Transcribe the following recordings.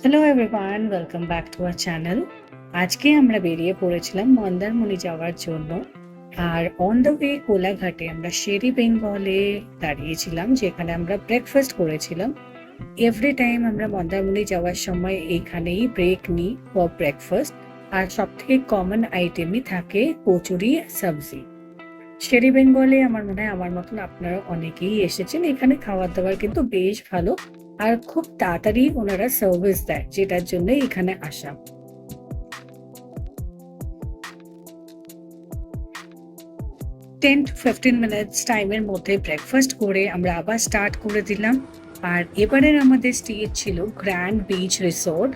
Hello everyone, welcome back to our channel. আজকে আমরা বেরিয়ে পড়েছিলাম মন্দারমণি যাওয়ার জন্য। আর অন দ্য ওয়ে কোলাঘাটে আমরা শেরি বেঙ্গলে দাঁড়িয়েছিলাম, যেখানে আমরা ব্রেকফাস্ট করেছিলাম। এভরি টাইম আমরা মন্দারমণি যাওয়ার সময় এইখানেই ব্রেক নিই ফর ব্রেকফাস্ট। আর সব থেকে কমন আইটেমই থাকে কচুরি সবজি। শেরি বেঙ্গলে আমার মনে হয় আমার মতন আপনারা অনেকেই এসেছেন। এখানে খাবার দাবার কিন্তু বেশ ভালো, আর খুব তাড়াতাড়ি ওনারা সার্ভিস দেয়, যেটার জন্য এখানে আসা। 10 to 15 মিনিটস টাইমের মধ্যে ব্রেকফাস্ট করে আমরা আবার স্টার্ট করে দিলাম। আর এবারের আমাদের স্টে ছিল গ্র্যান্ড বিচ রিসোর্ট,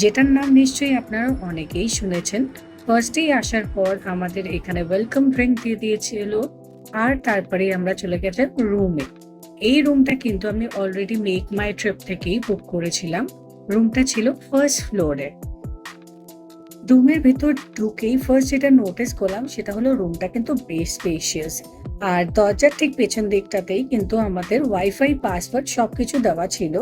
যেটার নাম নিশ্চয়ই আপনারা অনেকেই শুনেছেন। ফার্স্টেই আসার পর আমাদের এখানে ওয়েলকাম ড্রিঙ্ক দিয়ে দিয়েছিল, আর তারপরে আমরা চলে গেছিলাম রুমে। এই রুমটা কিন্তু আমি অলরেডি মেক মাই ট্রিপ থেকেই বুক করেছিলাম। রুমটা ছিল ফার্স্ট ফ্লোরে। রুমের ভেতর ঢুকেই ফার্স্ট যেটা নোটিস করলাম সেটা হলো রুমটা কিন্তু বেশ স্পেশিয়াস। আর দরজার ঠিক পেছন দিকটাতেই কিন্তু আমাদের ওয়াইফাই পাসওয়ার্ড সবকিছু দেওয়া ছিল,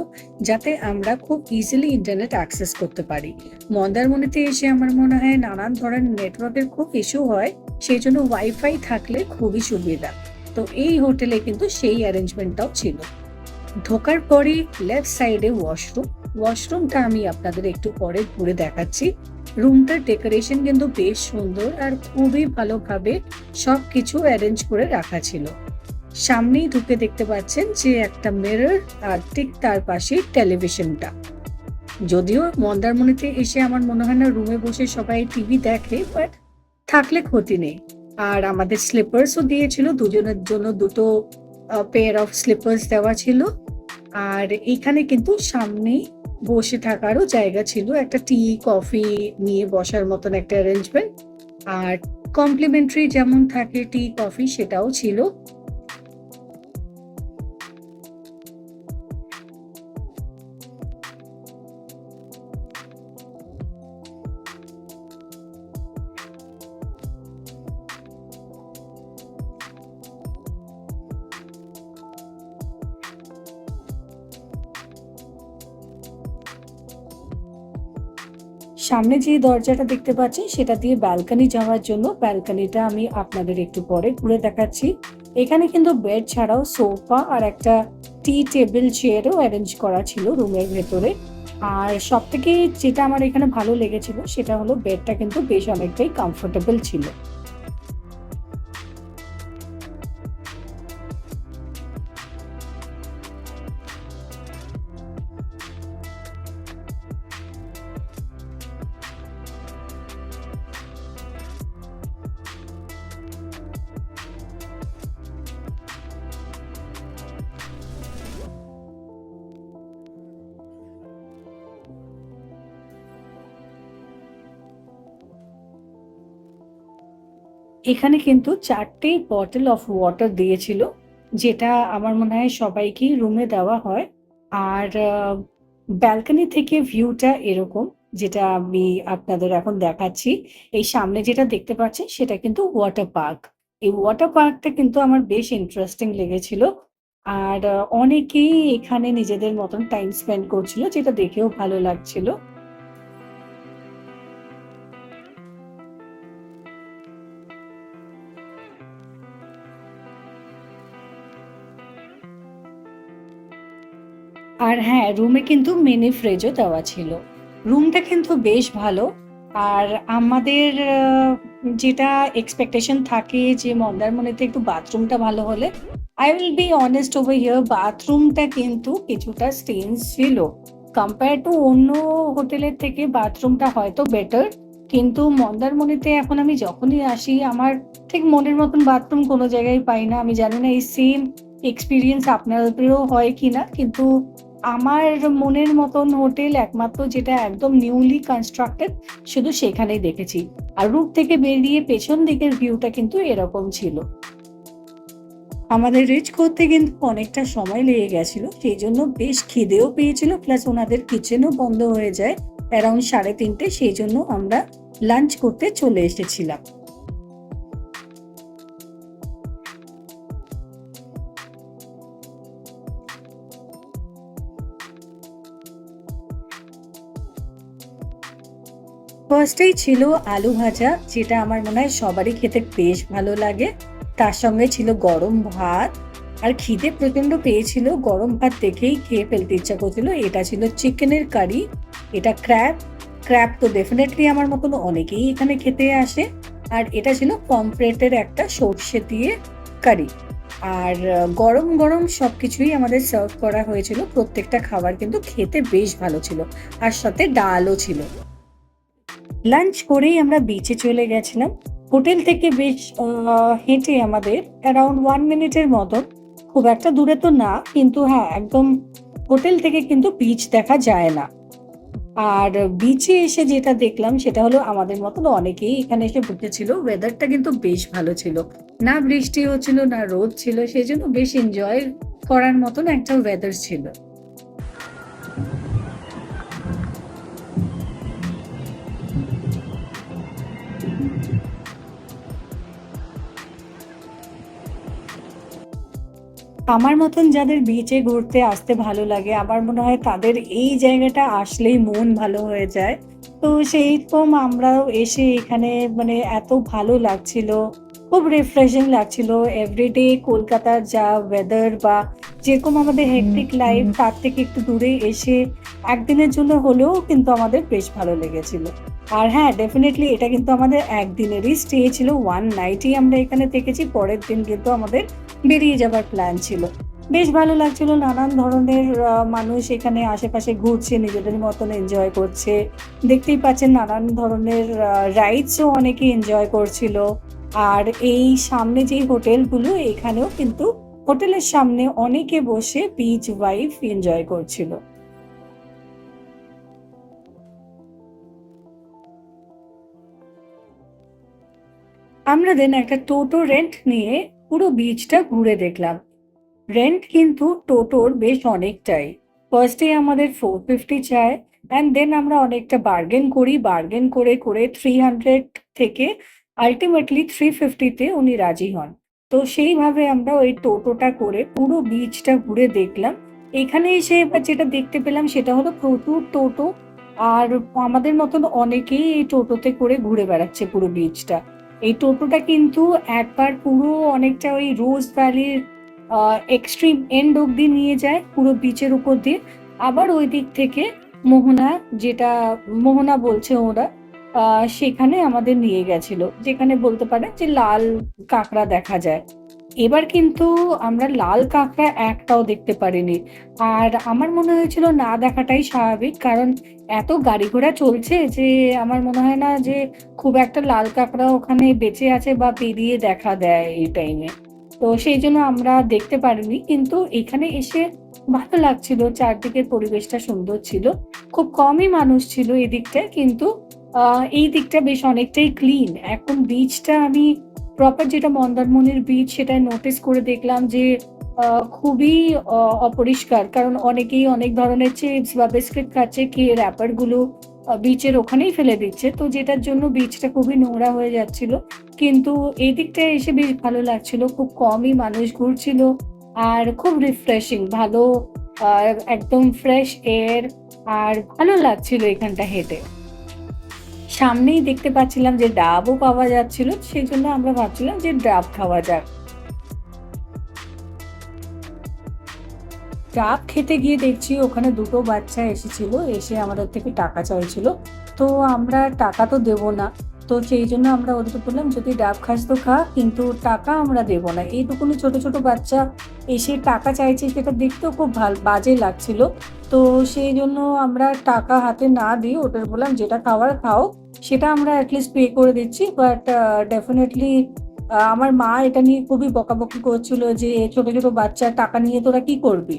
যাতে আমরা খুব ইজিলি ইন্টারনেট অ্যাক্সেস করতে পারি। মন্দারমণিতে এসে আমার মনে হয় নানান ধরনের নেটওয়ার্কের খুব ইস্যু হয়, সেই জন্য ওয়াইফাই থাকলে খুবই সুবিধা। তো এই হোটেলে কিন্তু সেই অ্যারেঞ্জমেন্টটাও ছিল। ঢোকার পরেই লেফট সাইডে ওয়াশরুমটা আমি আপনাদের একটু পরে ঘুরে দেখাচ্ছি। রুমটার ডেকোরেশন কিন্তু বেশ সুন্দর, আর খুবই ভালোভাবে সবকিছু অ্যারেঞ্জ করে রাখা ছিল। সামনেই ঢুকে দেখতে পাচ্ছেন যে একটা মিরর, আর ঠিক তার পাশে টেলিভিশনটা। যদিও মন্দারমণিতে এসে আমার মনে হয় না রুমে বসে সবাই টিভি দেখে, বাট থাকলে ক্ষতি নেই। আর আমাদের স্লিপার্সও দিয়েছিল, দুজনের জন্য দুটো পেয়ার অফ স্লিপার্স দেওয়া ছিল। আর এইখানে কিন্তু সামনেই বসে থাকারও জায়গা ছিল, একটা টি কফি নিয়ে বসার মতন একটা অ্যারেঞ্জমেন্ট। আর কমপ্লিমেন্টারি যেমন থাকে টি কফি, সেটাও ছিল। সামনে যে দরজাটা দেখতে পাচ্ছি সেটা দিয়ে ব্যালকনি যাওয়ার জন্য। ব্যালকনিটা আমি আপনাদের একটু পরে ঘুরে দেখাচ্ছি। এখানে কিন্তু বেড ছাড়াও সোফা আর একটা টি টেবিল চেয়ারও অ্যারেঞ্জ করা ছিল রুমের ভেতরে। আর সব থেকে যেটা আমার এখানে ভালো লেগেছিল সেটা হলো বেডটা কিন্তু বেশ অনেকটাই কমফোর্টেবল ছিল। এখানে কিন্তু 4টে বটল অফ ওয়াটার দিয়েছিল, যেটা আমার মনে হয় সবাইকেই রুমে দেওয়া হয়। আর ব্যালকনি থেকে ভিউটা এরকম, যেটা আমি আপনাদের এখন দেখাচ্ছি। এই সামনে যেটা দেখতে পাচ্ছেন সেটা কিন্তু ওয়াটার পার্ক। এই ওয়াটার পার্কটা কিন্তু আমার বেশ ইন্টারেস্টিং লেগেছিল। আর অনেকেই এখানে নিজেদের মতন টাইম স্পেন্ড করছিল, যেটা দেখেও ভালো লাগছিল। আর হ্যাঁ, রুমে কিন্তু মিনি ফ্রিজও দেওয়া ছিল। রুমটা কিন্তু বেশ ভালো। আর আমাদের যেটা এক্সপেকটেশন থাকে যে মন্দারমণিতে একটু বাথরুমটা ভালো হলে, I will be honest over here, বাথরুমটা কিন্তু কিছুটা স্টেইনস ছিল। কম্পেয়ার টু অন্য হোটেলের থেকে বাথরুমটা হয়তো বেটার, কিন্তু মন্দারমণিতে এখন আমি যখনই আসি আমার ঠিক মনের মতন বাথরুম কোনো জায়গায় পাই না। আমি জানি না এই সেম এক্সপেরিয়েন্স আপনাদেরও হয় কিনা, কিন্তু আমার মনের মতন হোটেল একমাত্র যেটা একদম নিউলি কনস্ট্রাক্টেড, শুধু সেখানেই দেখেছি। আর রুট থেকে বেরিয়ে পেছন দিকের ভিউটা কিন্তু এরকম ছিল। আমাদের রিচ করতে কিন্তু অনেকটা সময় লেগে গেছিল, সেই জন্য বেশ খিদেও পেয়েছিল, প্লাস ওনাদের কিচেনও বন্ধ হয়ে যায় অ্যারাউন্ড 3:30, সেই জন্য আমরা লাঞ্চ করতে চলে এসেছিলাম। ফার্স্টেই ছিল আলু ভাজা, যেটা আমার মনে হয় সবারই খেতে বেশ ভালো লাগে। তার সঙ্গে ছিল গরম ভাত, আর খিদে প্রচন্ড পেয়েছিল। গরম ভাত দেখেই খেয়ে ফেলতে ইচ্ছা করছিল। এটা ছিল চিকেনের কারি, এটা ক্র্যাব। ক্র্যাব তো ডেফিনেটলি আমার মতন অনেকেই এখানে খেতে আসে। আর এটা ছিল পমফ্রেটের একটা সর্ষে দিয়ে কারি। আর গরম গরম সবকিছুই আমাদের সার্ভ করা হয়েছিল। প্রত্যেকটা খাবার কিন্তু খেতে বেশ ভালো ছিল, আর সাথে ডালও ছিল। লাঞ্চ করেই আমরা বিচে চলে গেছিলাম। হোটেল থেকে বেশ হেঁটে আমাদের অ্যারাউন্ড 1 মিনিটের মতন। খুব একটা দূরে তো না, কিন্তু হ্যাঁ, একদম হোটেল থেকে কিন্তু বিচ দেখা যায় না। আর বিচে এসে যেটা দেখলাম সেটা হলো আমাদের মতন অনেকেই এখানে এসে বসেছিল। ওয়েদারটা কিন্তু বেশ ভালো ছিল। না বৃষ্টি হচ্ছিল, না রোদ ছিল। সেজন্য বেশ এনজয় করার মতন একটা ওয়েদার ছিল। আমার মতন যাদের বিচে ঘুরতে আসতে ভালো লাগে, আমার মনে হয় তাদের এই জায়গাটা আসলেই মন ভালো হয়ে যায়। তো সেইরকম আমরাও এসে এখানে মানে এত ভালো লাগছিল, খুব রিফ্রেশিং লাগছিল। এভরিডে কলকাতার যা ওয়েদার বা যেরকম আমাদের হেক্টিক লাইফ, তার থেকে একটু দূরে এসে একদিনের জন্য হলেও কিন্তু আমাদের বেশ ভালো লেগেছিল। আর হ্যাঁ, ডেফিনিটলি এটা কিন্তু আমাদের একদিনেরই স্টে ছিল। 1 নাইটই আমরা এখানে থেকেছি। পরের দিন কিন্তু আমাদের বেরিয়ে যাবার প্ল্যান ছিল। বেশ ভালো লাগছিল। নানান ধরনের মানুষ এখানে আশেপাশে ঘুরছে, নিজেদের মতন এনজয় করছে। দেখতেই পাচ্ছেন নানান ধরনের রাইডসও অনেকে এনজয় করছিল। আর এই সামনে যেই হোটেলগুলো, এখানেও কিন্তু হোটেলের সামনে অনেকে বসে বিচ ভাইব এনজয় করছিল। আমরা দেন একটা টোটো রেন্ট নিয়ে পুরো বিচটা ঘুরে দেখলাম। রেন্ট কিন্তু টোটোর বেশ অনেকটাই। ফার্স্টে আমাদের 450 চায়, অ্যান্ড দেন আমরা অনেকটা বার্গেন করি। বার্গেন করে করে 300 থেকে আলটিমেটলি 350-তে উনি রাজি হন। তো সেইভাবে আমরা ওই টোটোটা করে পুরো বিচটা ঘুরে দেখলাম। এখানে এসে এবার যেটা দেখতে পেলাম সেটা হলো প্রচুর টোটো। আর আমাদের মতন অনেকেই এই টোটোতে করে ঘুরে বেড়াচ্ছে পুরো বিচটা। এই টোটোটা কিন্তু একবার পুরো অনেকটা ওই রোজ ভ্যালির এক্সট্রিম এন্ড অব্দি নিয়ে যায় পুরো বিচের উপর দিয়ে। আবার ওই দিক থেকে মোহনা, যেটা মোহনা বলছে ওরা, সেখানে আমাদের নিয়ে গেছিল, যেখানে বলতে পারেন যে লাল কাঁকড়া দেখা যায়। এবার কিন্তু আমরা লাল কাঁকড়া একটাও দেখতে পারিনি। আর আমার মনে হয়েছিল না দেখাটাই স্বাভাবিক, কারণ এত গাড়ি ঘোড়া চলছে যে আমার মনে হয় না যে খুব একটা লাল কাঁকড়া ওখানে বেঁচে আছে বা পেরিয়ে দেখা দেয় এই টাইমে। তো সেই জন্য আমরা দেখতে পারিনি, কিন্তু এখানে এসে ভালো লাগছিল। চারদিকের পরিবেশটা সুন্দর ছিল। খুব কমই মানুষ ছিল এই দিকটায়, কিন্তু এই দিকটা বেশ অনেকটাই ক্লিন। এখন বিচটা আমি প্রপার যেটা মন্দারমনির বিচ, সেটা নোটিস করে দেখলাম যে খুবই অপরিষ্কার। কারণ অনেকেই অনেক ধরনের চিপস বা বিস্কিট খাচ্ছে, খেয়ে র‍্যাপার গুলো বিচের ওখানেই ফেলে দিচ্ছে। তো যেটার জন্য বিচটা খুবই নোংরা হয়ে যাচ্ছিল। কিন্তু এই দিকটায় এসে বেশ ভালো লাগছিল। খুব কমই মানুষ ঘুরছিল। আর খুব রিফ্রেশিং, ভালো আ একদম ফ্রেশ এয়ার, আর ভালো লাগছিল এখানটা হেঁটে। সামনেই দেখতে পাচ্ছিলাম যে ডাবও পাওয়া যাচ্ছিল। সেজন্য আমরা ভাবছিলাম যে ডাব খাওয়া যাক। ডাব খেতে গিয়ে দেখছি ওখানে ২ টো বাচ্চা এসেছিল। এসে আমাদের থেকে টাকা চাইছিল। তো আমরা টাকা তো দেব না। তো সেইজন্য আমরা ওদেরকে বললাম, "যদি ডাব খাস তো খা, কিন্তু টাকা আমরা দেব না।" এইটুকুনি ছোট, ছোট বাচ্চা এসে টাকা চাইছে, সেটা দেখতেও খুব বাজে লাগছিল। তো সেইজন্য আমরা টাকা হাতে না দিয়ে ওদের বললাম, "যেটা খাওয়ার খাও, সেটা আমরা এট লিস্ট পে করে দিচ্ছি।" বাট ডেফিনিটলি আমার মা এটা নিয়ে খুবই বকাবকি করছিল যে, "ছোট, ছোট বাচ্চা টাকা নিয়ে তোরা কি করবি?"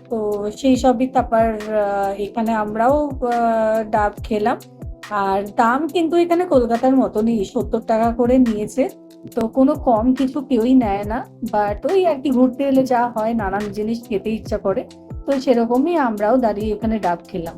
তো সেই সবই। তারপর এখানে আমরাও আ ডাব খেলাম। আর দাম কিন্তু এখানে কলকাতার মতনই, ৳৭০ করে নিয়েছে। তো কোনো কম কিছু কেউই নেয় না। বাট ওই আরকি ঘুরতে এলে যা হয়, নানান জিনিস খেতে ইচ্ছা করে। তো সেরকমই আমরাও দাঁড়িয়ে এখানে ডাব খেলাম।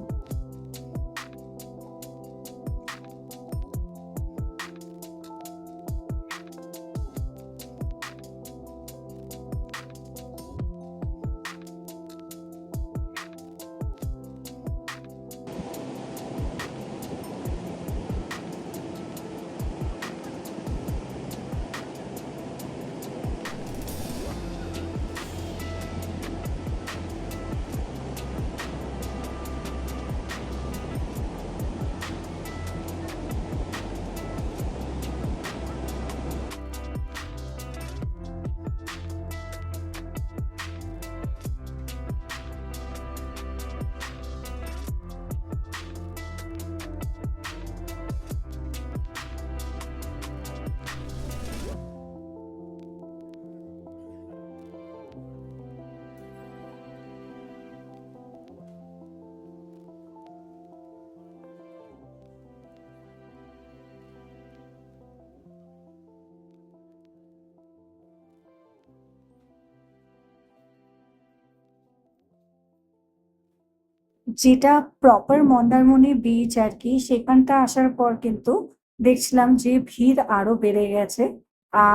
যেটা প্রপার মন্দারমণি বিচ আর কি, সেখানটা আসার পর কিন্তু দেখছিলাম যে ভিড় আরো বেড়ে গেছে।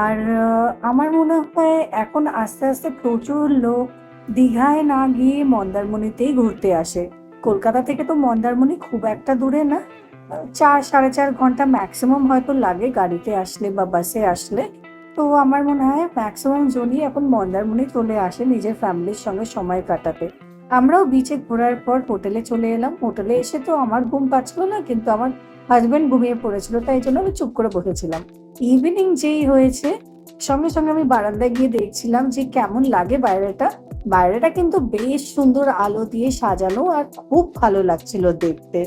আর আমার মনে হয় এখন আস্তে আস্তে প্রচুর লোক দীঘায় না গিয়ে মন্দারমণিতেই ঘুরতে আসে। কলকাতা থেকে তো মন্দারমণি খুব একটা দূরে না, 4 সাড়ে 4 ঘন্টা ম্যাক্সিমাম হয়তো লাগে গাড়িতে আসলে বা বাসে আসলে। তো আমার মনে হয় ম্যাক্সিমাম জনই এখন মন্দারমণি চলে আসে নিজের ফ্যামিলির সঙ্গে সময় কাটাতে। আমরাও বিচে ঘোরার পর হোটেলে চলে এলাম। হোটেলে এসে তো আমার ঘুম পাচ্ছিল না, কিন্তু আমার হাসব্যান্ড ঘুমিয়ে পড়েছিল, তাই জন্য আমি চুপ করে বসেছিলাম। ইভিনিং যেই হয়েছে, সঙ্গে সঙ্গে আমি বারান্দায় গিয়ে দেখছিলাম যে কেমন লাগে বাইরেটা। বাইরেটা কিন্তু বেশ সুন্দর আলো দিয়ে সাজানো আর খুব ভালো লাগছিল দেখতে।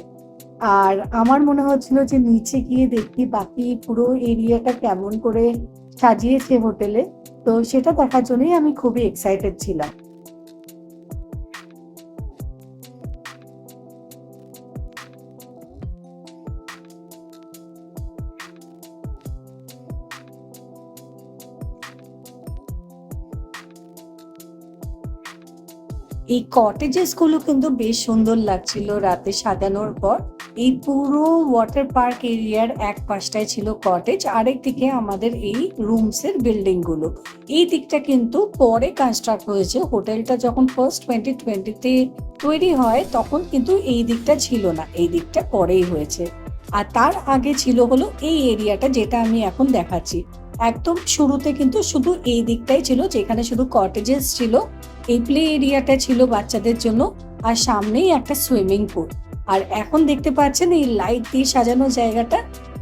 আর আমার মনে হচ্ছিল যে নিচে গিয়ে দেখি বাকি পুরো এরিয়াটা কেমন করে সাজিয়েছে হোটেলে। তো সেটা দেখার জন্যই আমি খুবই এক্সাইটেড ছিলাম। এই কটেজেস গুলো কিন্তু বেশ সুন্দর লাগছিল রাতে সাজানোর পর। এই পুরো ওয়াটার পার্ক এরিয়ার এক পাশটায় ছিল কটেজ, আরেক দিকে আমাদের এই রুমস এর বিল্ডিং গুলো। এই দিকটা কিন্তু পরে কনস্ট্রাক্ট হয়েছে। হোটেলটা যখন ফার্স্ট 2020-তে তৈরি হয় তখন কিন্তু এই দিকটা ছিল না, এই দিকটা পরেই হয়েছে। আর তার আগে ছিল হলো এই এরিয়াটা যেটা আমি এখন দেখাচ্ছি। একদম শুরুতে কিন্তু শুধু এই দিকটাই ছিল, যেখানে শুধু কটেজেস ছিল। এই প্লে এরিয়াটা ছিল বাচ্চাদের জন্য, আর সামনেই একটা সুইমিং পুল। আর এখন দেখতে পাচ্ছেন এই লাইট দিয়ে সাজানো জায়গাটা,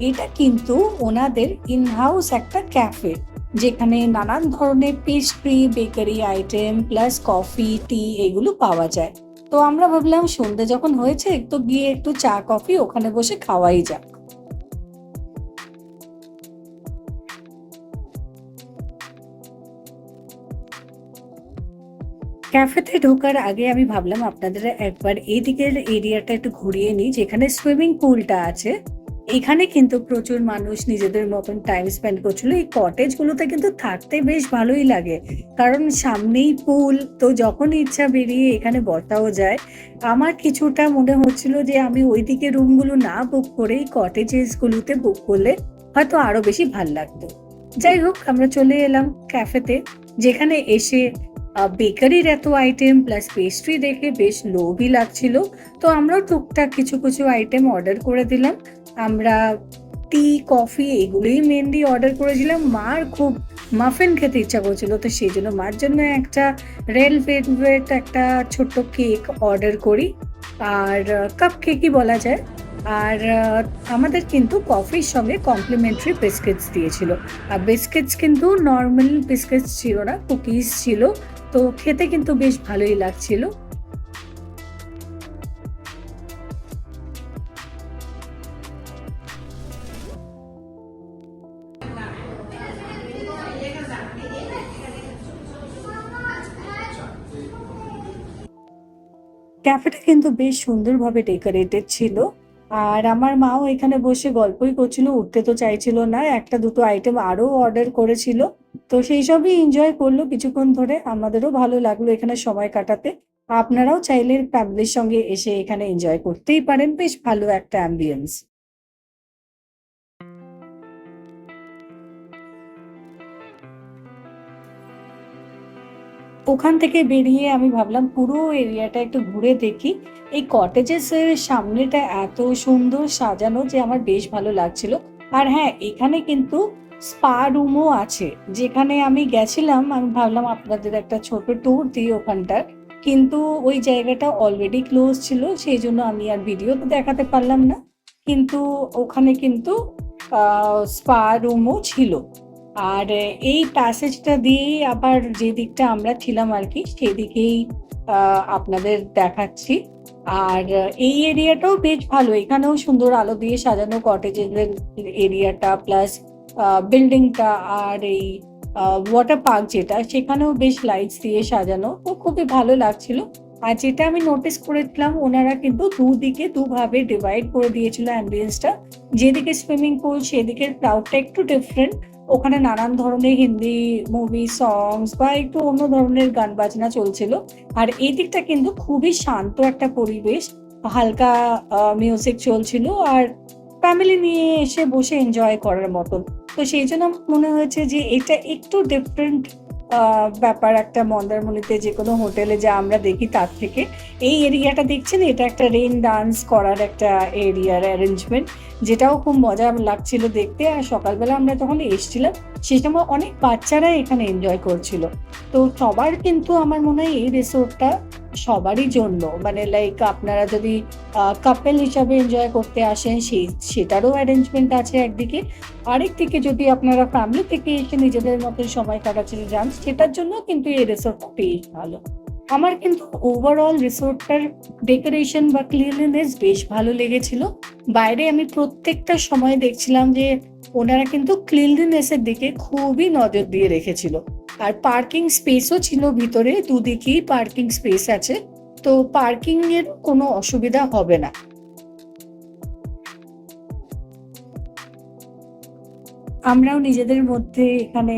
এটা কিন্তু ওনাদের ইন হাউস একটা ক্যাফে, যেখানে নানান ধরনের pastry, bakery item plus coffee, tea এগুলো পাওয়া যায়। তো আমরা ভাবলাম সন্ধ্যে যখন হয়েছে তো গিয়ে একটু চা কফি ওখানে বসে খাওয়াই যাক। ক্যাফেতে ঢোকার আগে আমি ভাবলাম আপনাদের একবার এদিকের এরিয়াটা একটু ঘুরিয়ে নিই, যেখানে সুইমিং পুলটা আছে। এখানে কিন্তু প্রচুর মানুষ নিজেদের মতন টাইম স্পেন্ড করছিল। এই কটেজ গুলোতে কিন্তু থাকতে বেশ ভালোই লাগে, কারণ সামনেই পুল, তো যখন ইচ্ছা বেরিয়ে এখানে বসাও যায়। আমার কিছুটা মনে হচ্ছিল যে আমি ওইদিকে রুমগুলো না বুক করে এই কটেজেস গুলোতে বুক করলে হয়তো আরো বেশি ভাল লাগতো। যাই হোক, আমরা চলে এলাম ক্যাফেতে, যেখানে এসে বেকারির এত আইটেম প্লাস পেস্ট্রি দেখে বেশ লোভই লাগছিল। তো আমরাও টুকটাক কিছু কিছু আইটেম অর্ডার করে দিলাম। আমরা টি, কফি এগুলোই মেনলি অর্ডার করেছিলাম। মার খুব মাফিন খেতে ইচ্ছা করছিল, তো সেই জন্য মার জন্য একটা রেল ভেলভেট একটা ছোট্ট কেক অর্ডার করি। আর কাপ কেকই বলা যায়। আর আমাদের কিন্তু কফির সঙ্গে কমপ্লিমেন্টারি বিস্কিটস দিয়েছিল। আর বিস্কিটস কিন্তু নর্মাল বিস্কিটস ছিল না, কুকিজ ছিল। তো খেতে কিন্তু বেশ ভালোই লাগছিল। ক্যাফেটা কিন্তু বেশ সুন্দরভাবে ডেকোরেটেড ছিল। আর আমার মাও এখানে বসে গল্পই করছিল, উঠতে তো চাইছিল না। একটা দুটো আইটেম আরো অর্ডার করেছিল। তো সেই সবই এনজয় করলো কিছুক্ষণ ধরে। আমাদেরও ভালো লাগলো এখানে সময় কাটাতে। আপনারাও চাইলে ফ্যামিলির সঙ্গে এসে এখানে এনজয় করতেই পারেন, বেশ ভালো একটা অ্যাম্বিয়েন্স। ওখান থেকে বেরিয়ে আমি ভাবলাম পুরো এরিয়াটা একটু ঘুরে দেখি। এই কটেজেস এর সামনেটা এত সুন্দর সাজানো যে আমার বেশ ভালো লাগছিল। আর হ্যাঁ, এখানে কিন্তু স্পা রুমও আছে, যেখানে আমি গেছিলাম। আমি ভাবলাম আপনাদের একটা ছোট ট্যুর দিই ওখানটার, কিন্তু ওই জায়গাটা অলরেডি ক্লোজ ছিল, সেই জন্য আমি আর ভিডিও তো দেখাতে পারলাম না। কিন্তু ওখানে কিন্তু স্পা রুমও ছিল। আর এই প্যাসেজটা দিয়েই আবার যে দিকটা আমরা ছিলাম আর কি, সেদিকেই আপনাদের দেখাচ্ছি। আর এই এরিয়াটাও বেশ ভালো, এখানেও সুন্দর আলো দিয়ে সাজানো কটেজের এরিয়াটা প্লাস বিল্ডিংটা। আর এই ওয়াটার পার্ক যেটা, সেখানেও বেশ লাইটস দিয়ে সাজানো, তো খুবই ভালো লাগছিল। আর যেটা আমি নোটিস করেছিলাম ওনারা কিন্তু দুদিকে দুভাবে ডিভাইড করে দিয়েছিল অ্যাম্বিয়েন্সটা। যেদিকে সুইমিং পুল সেদিকের ক্রাউডটা একটু ডিফারেন্ট। ওখানে নানান ধরনের হিন্দি মুভি সংস বা একটু অন্য ধরনের গান বাজনা চলছিল। আর এই দিকটা কিন্তু খুবই শান্ত একটা পরিবেশ। হালকা মিউজিক চলছিল আর ফ্যামিলি নিয়ে এসে বসে এনজয় করার মতন। তো সেইজন্য আমার মনে হয়েছে যে এটা একটু ডিফারেন্ট ব্যাপার একটা মন্দারমণিতে যেকোনো হোটেলে যা আমরা দেখি তার থেকে। এই এরিয়াটা দেখছেন এটা একটা রেইন ডান্স করার একটা এরিয়ার অ্যারেঞ্জমেন্ট, যেটাও খুব মজা লাগছিল দেখতে। আর সকালবেলা আমরা যখন এসছিলাম সেই সময় অনেক বাচ্চারা এখানে এনজয় করছিল। তো সবার কিন্তু আমার মনে হয় এই রিসোর্টটা সবারই জন্য, মানে লাইক আপনারা যদি কাপল হিসাবে এনজয় করতে আসেন সেটারও অ্যারেঞ্জমেন্ট আছে একদিকে। আরেকদিকে যদি আপনারা ফ্যামিলি থেকে এসে নিজেদের মতো সময় কাটাতে যান সেটার জন্য কিন্তু এই রিসোর্টটা বেশ ভালো। আমার কিন্তু ওভারঅল রিসোর্টটার ডেকোরেশন বা ক্লিনলিনেস বেশ ভালো লেগেছিল। বাইরে আমি প্রত্যেকটা সময় দেখছিলাম যে ওনারা কিন্তু ক্লিনলিনেসের দিকে খুবই নজর দিয়ে রেখেছিল। আর পার্কিং স্পেসও ছিল ভিতরে, দুদিকেই পার্কিং স্পেস আছে। তো পার্কিং এর কোনো অসুবিধা হবে না। আমরাও নিজেদের মধ্যে এখানে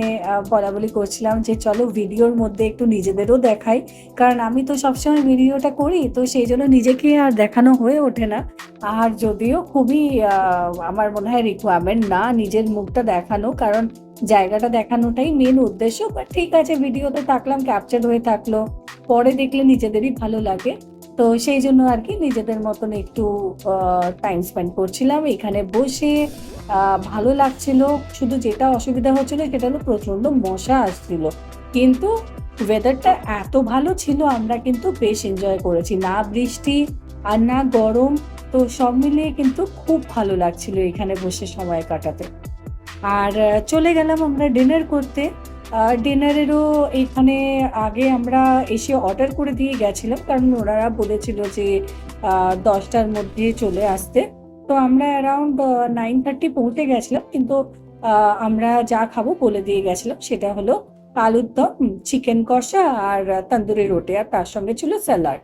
বলাবলি করছিলাম যে চলো ভিডিওর মধ্যে একটু নিজেদেরও দেখাই। কারণ আমি তো সবসময় ভিডিওটা করি, তো সেইজন্য নিজেকে আর দেখানো হয়ে ওঠে না। আর যদিও খুবই আমার মনে হয় রিকোয়ারমেন্ট না নিজের মুখটা দেখানো, কারণ জায়গাটা দেখানোটাই মেন উদ্দেশ্য। বাট ঠিক আছে, ভিডিওতে থাকলাম, ক্যাপচার হয়ে থাকলো, পরে দেখলে নিজেদেরই ভালো লাগে। তো সেইজন্য আরকি নিজেদের মতন একটু টাইম স্পেন্ড করছিলাম এখানে বসে। ভালো লাগছিল। শুধু যেটা অসুবিধা হচ্ছিল সেটা হলো প্রচন্ড মশা আসছিল। কিন্তু ওয়েদারটা এত ভালো ছিল, আমরা কিন্তু বেশ এনজয় করেছি। না বৃষ্টি আর না গরম। তো সব মিলিয়ে কিন্তু খুব ভালো লাগছিল এখানে বসে সময় কাটাতে। আর চলে গেলাম আমরা ডিনার করতে। ডিনারেরও এখানে আগে আমরা এসে অর্ডার করে দিয়ে গেছিলাম, কারণ ওনারা বলেছিল যে ১০টার মধ্যে চলে আসতে। তো আমরা অ্যারাউন্ড 9:30 পৌঁছে গেছিলাম, কিন্তু আমরা যা খাবো বলে দিয়ে গেছিলাম। সেটা হলো আলুর দম, চিকেন কষা আর তন্দুরি রুটি, আর তার সঙ্গে ছিল স্যালাড।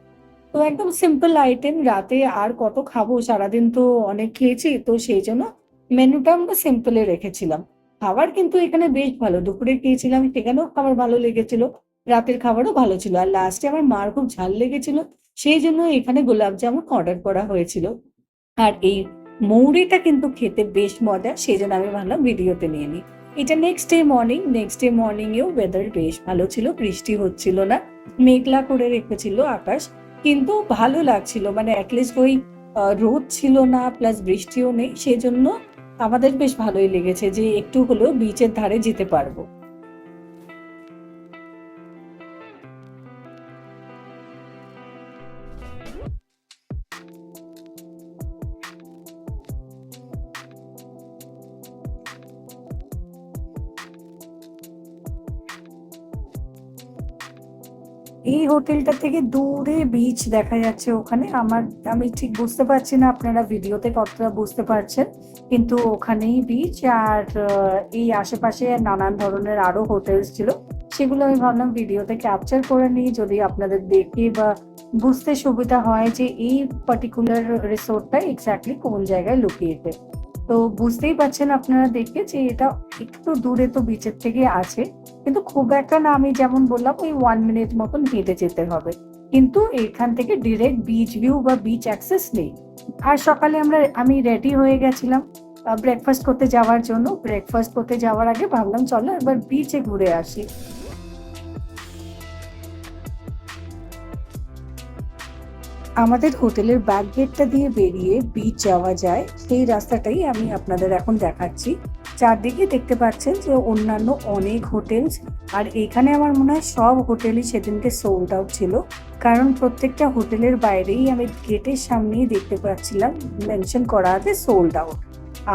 তো একদম সিম্পল আইটেম। রাতে আর কত খাবো, সারাদিন তো অনেক খেয়েছি, তো সেই জন্য মেনুটা আমরা সিম্পলে রেখেছিলাম। খাবার কিন্তু এখানে বেশ ভালো। দুপুরে খেয়েছিলাম সেখানেও খাবার ভালো লেগেছিল। রাতের খাবারও ভালো ছিল। আর লাস্টে আমার মার খুব ঝাল লেগেছিল। সেই জন্য এখানে গোলাপ জামুন অর্ডার করা হয়েছিল। আর এই মৌরিটা কিন্তু খেতে বেশ মজা। সেজন্য আমি ভাবলাম ভিডিওতে নিয়ে নিই। এটা নেক্সট ডে মর্নিং এও ওয়েদার বেশ ভালো ছিল। বৃষ্টি হচ্ছিল না। মেঘলা করে রেখেছিল আকাশ। কিন্তু ভালো লাগছিল। মানে এট লিস্ট ওই রোদ ছিল না প্লাস বৃষ্টিও নেই। সেজন্য আমাদের বেশ ভালোই লেগেছে যে একটু হলেও বিচের ধারে যেতে পারবো। এই হোটেলটা থেকে দূরে বিচ দেখা যাচ্ছে ওখানে। আমি ঠিক বুঝতে পারছি না আপনারা ভিডিওতে কতটা বুঝতে পারছেন, কিন্তু ওখানেই বিচ। আর এই আশেপাশে নানান ধরনের আরো হোটেলস ছিল, সেগুলো আমি ভাবলাম ভিডিওতে ক্যাপচার করে নিই, যদি আপনাদের দেখে বা বুঝতে সুবিধা হয় যে এই পার্টিকুলার রিসোর্টটা এক্স্যাক্টলি কোন জায়গায় লোকেটেড। তো বুঝতেই পারছেন আপনারা দেখে যে এটা একটু দূরে তো বিচের থেকে আছে, কিন্তু খুব একটা না। আমি যেমন বললাম ওই 1 মিনিট মতন হেঁটে যেতে হবে। কিন্তু এখান থেকে ডিরেক্ট বিচ ভিউ বা বিচ অ্যাক্সেস নেই। আর সকালে আমি রেডি হয়ে গেছিলাম ব্রেকফাস্ট করতে যাওয়ার জন্য। ব্রেকফাস্ট করতে যাওয়ার আগে ভাবলাম চলো এবার বিচে ঘুরে আসি। আমাদের হোটেলের ব্যাক গেটটা দিয়ে বেরিয়ে বিচ যাওয়া যায়, সেই রাস্তাটাই আমি আপনাদের এখন দেখাচ্ছি। চারদিকে দেখতে পাচ্ছেন যে অন্যান্য অনেক হোটেলস। আর এখানে আমার মনে হয় সব হোটেলই সেদিনকে সোল্ড আউট ছিল, কারণ প্রত্যেকটা হোটেলের বাইরেই আমি গেটের সামনেই দেখতে পাচ্ছিলাম মেনশন করা আছে সোল্ড আউট।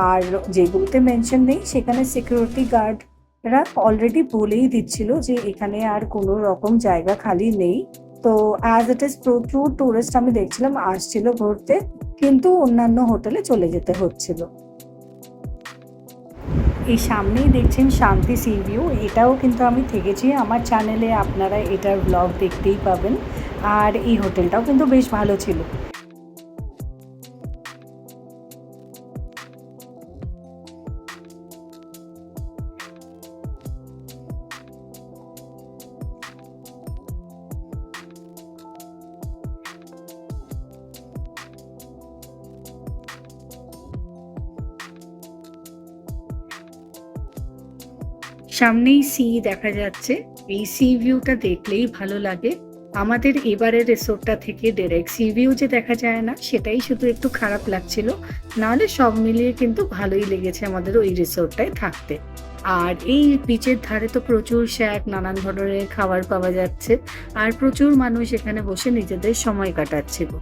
আর যেগুলোতে মেনশন নেই সেখানে সিকিউরিটি গার্ডরা অলরেডি বলেই দিচ্ছিল যে এখানে আর কোনো রকম জায়গা খালি নেই। তো অ্যাজ ইট ইজ প্রচুর টুরিস্ট আমি দেখছিলাম আসছিল ঘুরতে, কিন্তু অন্যান্য হোটেলে চলে যেতে হচ্ছিল। এই সামনেই দেখছেন শান্তি সি ভিউ, এটাও কিন্তু আমি থেকেছি আমার চ্যানেলে, আপনারা এটার ব্লগ দেখতেই পাবেন। আর এই হোটেলটাও কিন্তু বেশ ভালো ছিল। সামনেই সি দেখা যাচ্ছে। এই সি ভিউটা দেখলেই ভালো লাগে। আমাদের এবারের রিসোর্টটা থেকে ডাইরেক্ট সি ভিউ যে দেখা যায় না, সেটাই শুধু একটু খারাপ লাগছিল। নাহলে সব মিলিয়ে কিন্তু ভালোই লেগেছে আমাদের ওই রিসোর্টটায় থাকতে। আর এই বিচের ধারে তো প্রচুর শ্যাক, নানান ধরনের খাবার পাওয়া যাচ্ছে। আর প্রচুর মানুষ এখানে বসে নিজেদের সময় কাটাচ্ছিল।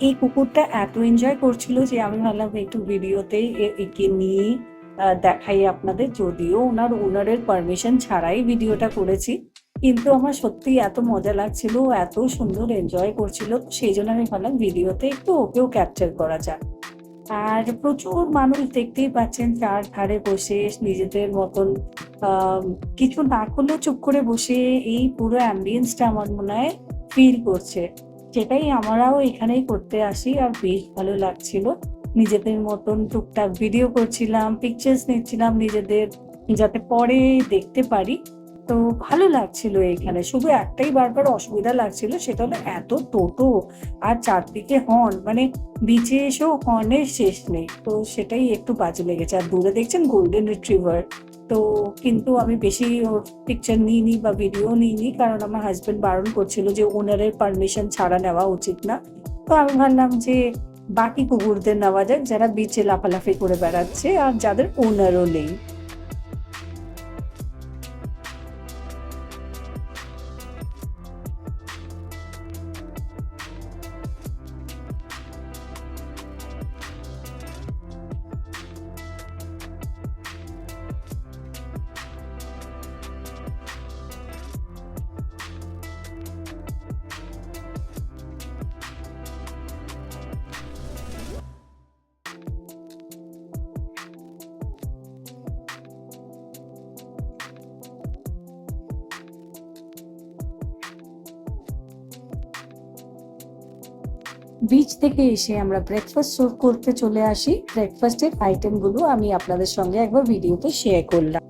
এই কুকুরটা এত এনজয় করছিল যে আমি ভাবলাম একটু ভিডিওতেই একে নিয়ে দেখাই আপনাদের। যদিও ওনারের পারমিশন ছাড়াই ভিডিওটা করেছি, কিন্তু আমার সত্যি এত মজা লাগছিল, ও এত সুন্দর এনজয় করছিল, সেই জন্য আমি ভাবলাম ভিডিওতে একটু ওকেও ক্যাপচার করা যাক। আর প্রচুর মানুষ দেখতেই পাচ্ছেন চারধারে বসে নিজেদের মতন কিছু না করলেও চুপ করে বসে এই পুরো অ্যাম্বিয়েন্সটা আমার মনে হয় ফিল করছে। সেটাই আমরাও এখানেই করতে আসি আর বেশ ভালো লাগছিল। নিজেদের মতন টুকটাক ভিডিও করছিলাম, পিকচার্স নিচ্ছিলাম নিজেদের, যাতে পরে দেখতে পারি। তো ভালো লাগছিল এখানে। শুধু একটাই বারবার অসুবিধা লাগছিল, সেটা হলো এত টোটো আর চারদিকে হর্ন, মানে বিচে এসেও হর্নের শেষ নেই। তো সেটাই একটু বাজে লেগেছে। আর দূরে দেখছেন গোল্ডেন রিট্রিভার। তো কিন্তু আমি বেশি ওর পিকচার নিইনি বা ভিডিও নিইনি, কারণ আমার হাজবেন্ড বারণ করছিল যে ওনারের পারমিশন ছাড়া নেওয়া উচিত না। তো আমি ভাবলাম যে বাকি কুকুরদের নেওয়া যাক, যারা বিচে লাফালাফি করে বেড়াচ্ছে আর যাদের ওনারও নেই। বিচ থেকে এসে আমরা ব্রেকফাস্ট সার্ভ করতে চলে আসি। ব্রেকফাস্টের আইটেমগুলো আমি আপনাদের সঙ্গে একবার ভিডিওতে শেয়ার করলাম।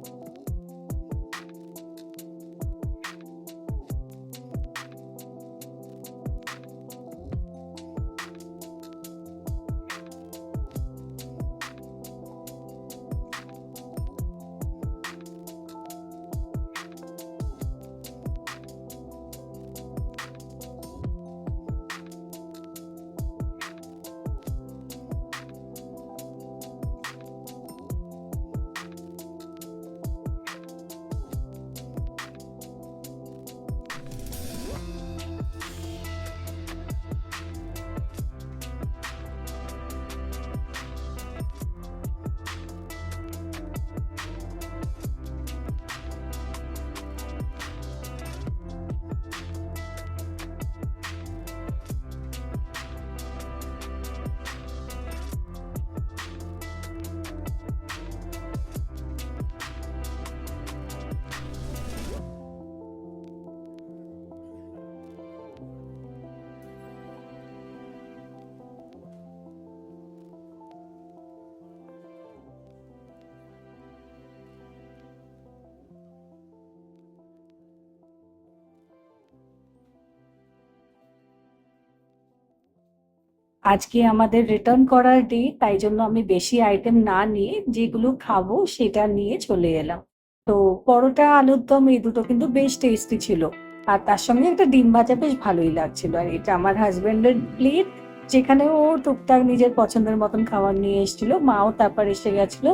আজকে আমাদের রিটার্ন করার ডে, তাই জন্য আমি বেশি আইটেম না নিয়ে যেগুলো খাবো সেটা নিয়ে চলে এলাম। তো পরোটা, আলুর দম এই দুটো কিন্তু বেশ টেস্টি ছিল। আর তার সঙ্গে একটা ডিম ভাজা বেশ ভালোই লাগছিল। আর এটা আমার হাসব্যান্ডের প্লেট, যেখানে ও টুকটাক নিজের পছন্দের মতন খাবার নিয়ে এসেছিল। মাও তারপর এসে গেছিল।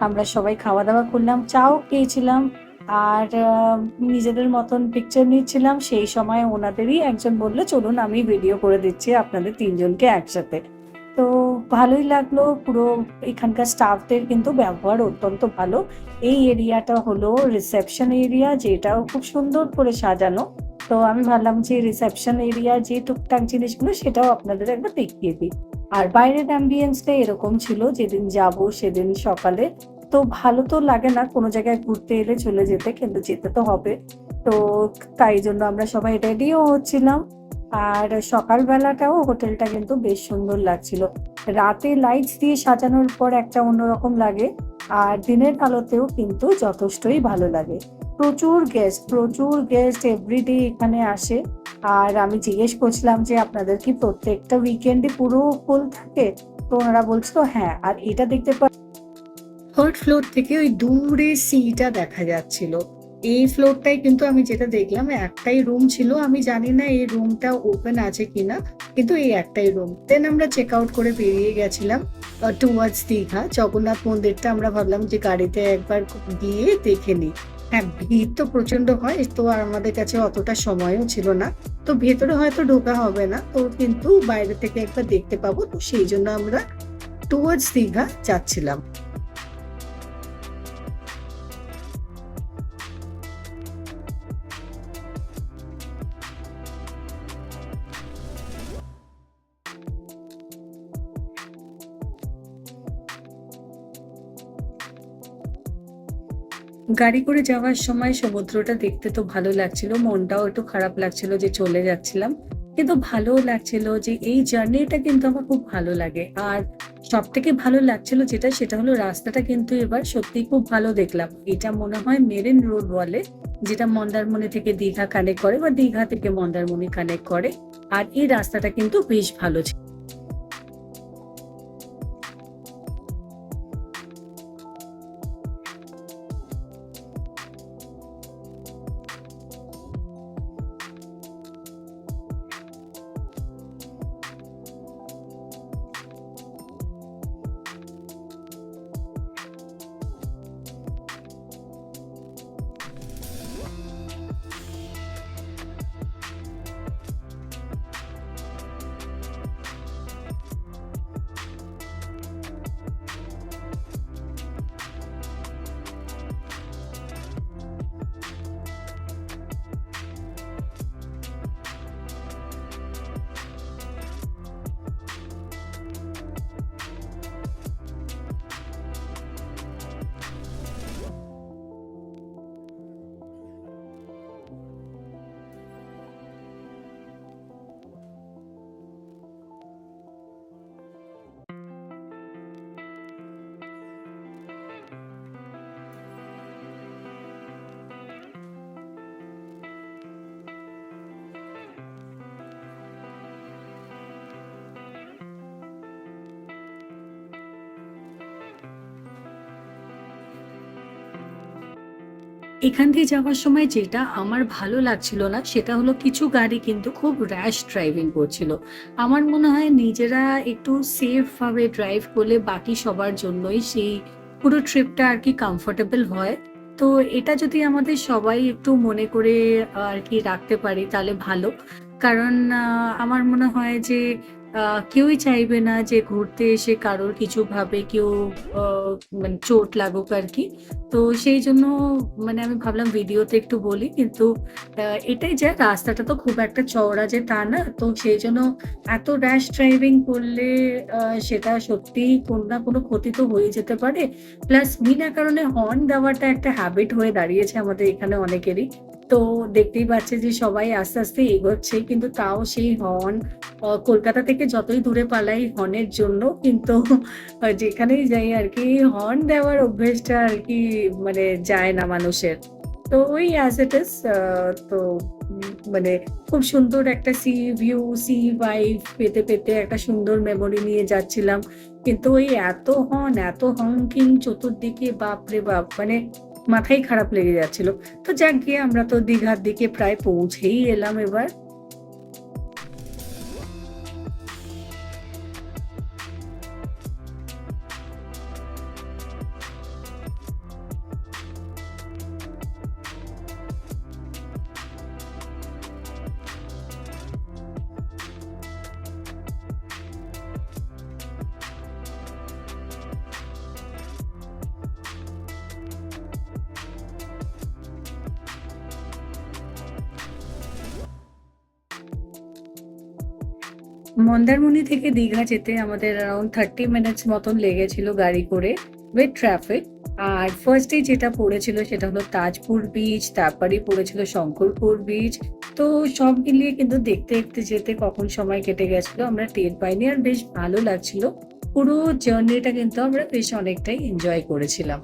আমরা সবাই খাওয়া-দাওয়া করলাম, চাও খেয়েছিলাম। আর নিজেদের মতন পিকচার নিচ্ছিলাম। সেই সময় ওনাদেরই একজন বলল, "চলুন আমি ভিডিও করে দিচ্ছি আপনাদের ৩ জনকে একসাথে।" তো ভালোই লাগলো। পুরো এখানকার স্টাফদের কিন্তু ব্যবহার অত্যন্ত ভালো। এই এরিয়াটা হলো রিসেপশন এরিয়া, যেটাও খুব সুন্দর করে সাজানো। তো আমি ভাবলাম যে রিসেপশন এরিয়ার যে টুকটাক জিনিসগুলো সেটাও আপনাদের একবার দেখিয়ে দিই। আর বাইরের অ্যাম্বিয়েন্সটা এরকম ছিল যেদিন যাবো সেদিন সকালে। তো ভালো তো লাগে না কোনো জায়গায় ঘুরতে এলে চলে যেতে, কিন্তু যেতে তো হবে। তো তাই জন্য আমরা সবাই রেডিও হচ্ছিলাম। আর সকাল বেলাটাও হোটেলটা কিন্তু বেশ সুন্দর লাগছিল। রাতে লাইটস দিয়ে সাজানোর পর একটা অন্যরকম লাগে। আর দিনের আলোতেও কিন্তু যথেষ্টই ভালো লাগে। প্রচুর গেস্ট এভরিডে এখানে আসে। আর আমি জিজ্ঞেস করছিলাম যে, "আপনাদের কি প্রত্যেকটা উইকেন্ডে পুরো ফুল থাকে?" তো ওনারা বলছিল, "হ্যাঁ।" আর এটা দেখতে 3rd ফ্লোর থেকে ওই দূরে সিটা দেখা যাচ্ছিল। এই ফ্লোরটায় কিন্তু আমি যেটা দেখলাম একটাই রুম ছিল। আমি জানি না এই রুমটা ওপেন আছে কিনা। কিন্তু এই একটাই রুম। দেন আমরা চেক আউট করে বেরিয়ে গেছিলাম টুয়ার্ডস দীঘা। জগন্নাথ মন্দিরটা আমরা ভাবলাম যে গাড়িতে একবার গিয়ে দেখে নিই। হ্যাঁ, ভিড় তো প্রচন্ড হয়। তো আর আমাদের কাছে অতটা সময়ও ছিল না। তো ভেতরে হয়তো ঢোকা হবে না। তো কিন্তু বাইরে থেকে একবার দেখতে পাবো। তো সেইজন্য আমরা টুয়ার্ডস দীঘা যাচ্ছিলাম। গাড়ি করে যাওয়ার সময় সমুদ্রটা দেখতে তো ভালো লাগছিল। মনটাও একটু খারাপ লাগছিল যে চলে যাচ্ছিলাম। কিন্তু ভালোও লাগছিল যে এই জার্নিটা কিন্তু আমার খুব ভালো লাগে। আর সবথেকে ভালো লাগছিল যেটা, সেটা হলো রাস্তাটা কিন্তু এবার সত্যিই খুব ভালো দেখলাম। এটা মনে হয় মেরিন রোড বলে, যেটা মন্দারমণি থেকে দীঘা কানেক্ট করে বা দীঘা থেকে মন্দারমণি কানেক্ট করে। আর এই রাস্তাটা কিন্তু বেশ ভালো ছিল। এখান দিয়ে যাওয়ার সময় যেটা আমার ভালো লাগছিল না, সেটা হলো কিছু গাড়ি কিন্তু খুব র‍্যাশ ড্রাইভিং করছিল। আমার মনে হয় নিজেরা একটু সেফ ভাবে ড্রাইভ করলে বাকি সবার জন্যই সেই পুরো ট্রিপটা আরকি কমফোর্টেবল হয়। তো এটা যদি আমাদের সবাই একটু মনে করে আরকি রাখতে পারি তাহলে ভালো। কারণ আমার মনে হয় যে কেউই চাইবে না যে ঘুরতে এসে কারোর কিছুভাবে কেউ আ মানে চোট লাগুক আরকি। তো সেইজন্য মানে আমি ভাবলাম ভিডিওতে একটু বলি। কিন্তু আ এটাই যে রাস্তাটা তো খুব একটা চওড়া যে তা না। তো সেইজন্য এত র‍্যাশ ড্রাইভিং করলে আ সেটা সত্যিই কোনো না কোনো ক্ষতি তো হয়ে যেতে পারে। প্লাস বিনা কারণে হর্ন দেওয়াটা একটা হ্যাবিট হয়ে দাঁড়িয়েছে আমাদের এখানে অনেকেরই। তো দেখতেই পাচ্ছে যে সবাই আস্তে এগোচ্ছে। কিন্তু তাও সেই হর্ন কলকাতা থেকে যতই দূরে পালাই হর্নের জন্য কিন্তু যেখানেই যাই আরকি হর্ন দেওয়ার অভ্যেসটা আরকি মানে যায় না মানুষের। তো ওই অ্যাজ ইট ইজ তো মানে খুব সুন্দর একটা সি ভিউ, সি ভাইব পেতে একটা সুন্দর মেমোরি নিয়ে যাচ্ছিলাম। কিন্তু ওই এত হংকিং চতুর্দিকে বাপরে বাপ! মানে মাথাই খারাপ লেগে যাচ্ছিল। তো যাক গিয়ে আমরা তো দীঘার দিকে প্রায় পৌঁছেই এলাম এবার। মন্দারমণি থেকে দীঘা যেতে আমাদের অ্যারাউন্ড 30 মিনিটস মতন লেগেছিল গাড়ি করে উইথ ট্রাফিক। আর ফার্স্ট ডে যেটা পড়েছিল সেটা হলো তাজপুর বিচ, তারপরেই পড়েছিল শঙ্করপুর বিচ। তো সব মিলিয়ে কিন্তু দেখতে যেতে কখন সময় কেটে গেছিল আমরা টের পাইনি, আর বেশ ভালো লাগছিল। পুরো জার্নিটা কিন্তু আমরা বেশ অনেকটাই এনজয় করেছিলাম।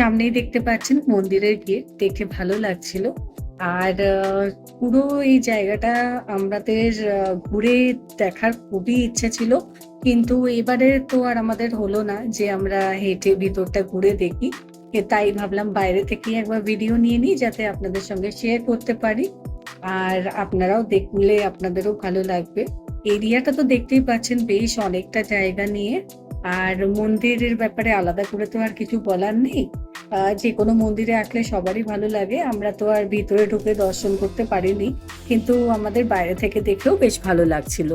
সামনেই দেখতে পাচ্ছেন মন্দিরের গেট, দেখে ভালো লাগছিল। আর পুরো এই জায়গাটা আমাদের ঘুরে দেখার খুবই ইচ্ছে ছিল। কিন্তু এবারে তো আর আমাদের হলো না যে আমরা হেঁটে ভিতরটা ঘুরে দেখি। তাই ভাবলাম বাইরে থেকেই একবার ভিডিও নিয়ে নিই যাতে আপনাদের সঙ্গে শেয়ার করতে পারি। আর আপনারাও দেখলে আপনাদেরও ভালো লাগবে। এরিয়াটা তো দেখতেই পাচ্ছেন বেশ অনেকটা জায়গা নিয়ে। আর মন্দিরের ব্যাপারে আলাদা করে তো আর কিছু বলার নেই। যেকোনো মন্দিরে আসলে সবারই ভালো লাগে। আমরা তো আর ভিতরে ঢুকে দর্শন করতে পারিনি। কিন্তু আমাদের বাইরে থেকে দেখেও বেশ ভালো লাগছিল।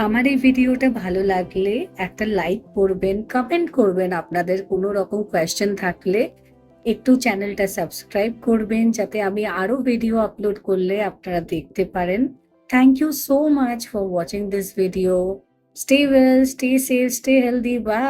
আমার এই ভিডিওটা ভালো লাগলে একটা লাইক করবেন, কমেন্ট করবেন আপনাদের কোনো রকম কোয়েশ্চেন থাকলে। একটু চ্যানেলটা সাবস্ক্রাইব করবেন যাতে আমি আরো ভিডিও আপলোড করলে আপনারা দেখতে পারেন। Thank you so much for watching this video. Stay well, stay safe, stay healthy. By.